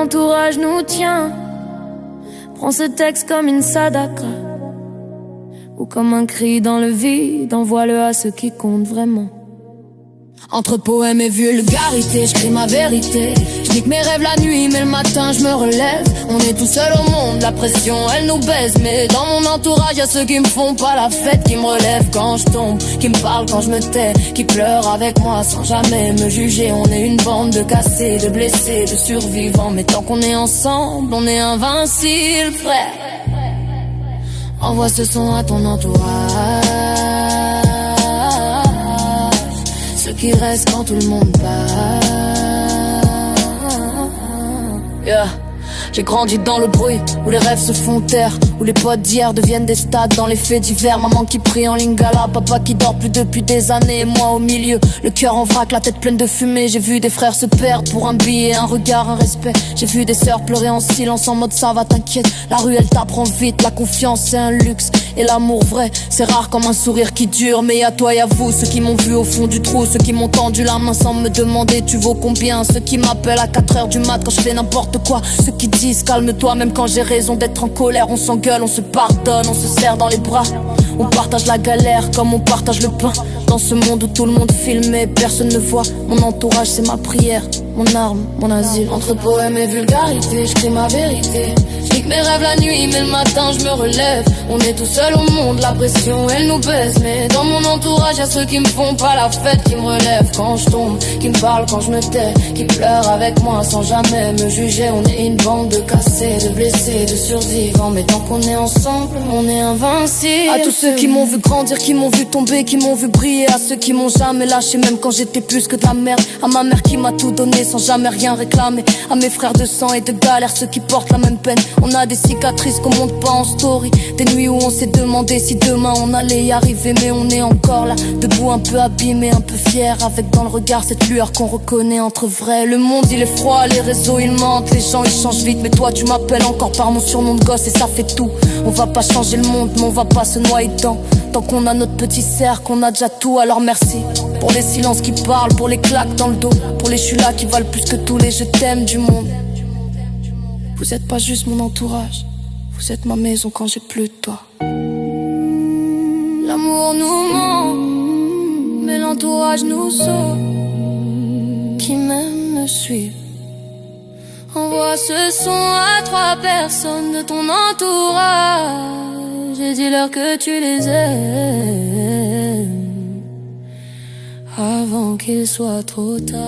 l'entourage nous tient. Prends ce texte comme une sadaka ou comme un cri dans le vide, envoie-le à ceux qui comptent vraiment. Entre poèmes et vulgarité, j'cris ma vérité. J'nique mes rêves la nuit, mais le matin je me relève. On est tout seul au monde, la pression elle nous baise. Mais dans mon entourage y'a ceux qui me font pas la fête, qui me relèvent quand je tombe, qui me parlent quand je me tais, qui pleurent avec moi sans jamais me juger. On est une bande de cassés, de blessés, de survivants. Mais tant qu'on est ensemble, on est invincible, frère. Envoie ce son à ton entourage, ceux qui restent quand tout le monde part. Yeah. J'ai grandi dans le bruit, où les rêves se font taire, où les potes d'hier deviennent des stades dans les faits divers. Maman qui prie en lingala, papa qui dort plus depuis des années, et moi au milieu, le cœur en vrac, la tête pleine de fumée. J'ai vu des frères se perdre pour un billet, un regard, un respect. J'ai vu des sœurs pleurer en silence en mode ça va t'inquiète. La rue elle t'apprend vite, la confiance c'est un luxe. Et l'amour vrai, c'est rare comme un sourire qui dure. Mais y'a toi, y'a vous, ceux qui m'ont vu au fond du trou, ceux qui m'ont tendu la main sans me demander tu vaux combien. Ceux qui m'appellent à 4h du mat quand je fais n'importe quoi. Ceux qui disent calme-toi même quand j'ai raison d'être en colère. On s'engueule, on se pardonne, on se serre dans les bras. On partage la galère comme on partage le pain. Dans ce monde où tout le monde filme et personne ne voit, mon entourage c'est ma prière, mon arme, mon asile. Entre poèmes et vulgarité, j'cris ma vérité. J'nique mes rêves la nuit, mais le matin je me relève. On est tout seul au monde, la pression elle nous baisse. Mais dans mon entourage y'a ceux qui me font pas la fête, qui me relèvent quand je tombe, qui me parlent quand je me tais, qui pleurent avec moi sans jamais me juger. On est une bande de cassés, de blessés, de survivants. Mais tant qu'on est ensemble, on est invincible. À tous ceux qui m'ont vu grandir, qui m'ont vu tomber, qui m'ont vu briller. À ceux qui m'ont jamais lâché même quand j'étais plus que de la merde. À ma mère qui m'a tout donné sans jamais rien réclamer. À mes frères de sang et de galère, ceux qui portent la même peine. On a des cicatrices qu'on monte pas en story, des nuits où on s'est demandé si demain on allait y arriver. Mais on est encore là, debout un peu abîmé, un peu fier, avec dans le regard cette lueur qu'on reconnaît entre vrais. Le monde il est froid, les réseaux ils mentent, les gens ils changent vite. Mais toi tu m'appelles encore par mon surnom de gosse et ça fait tout. On va pas changer le monde mais on va pas se noyer dedans. Tant qu'on a notre petit cercle, qu'on a déjà tout, alors merci. Pour les silences qui parlent, pour les claques dans le dos, pour les je suis là qui valent plus que tous les je t'aime du monde. Vous êtes pas juste mon entourage, vous êtes ma maison quand j'ai plus de toi. L'amour nous ment, mais l'entourage nous sauve. Qui m'aime me suit. Envoie ce son à 3 personnes de ton entourage et dis-leur que tu les aimes avant qu'il soit trop tard.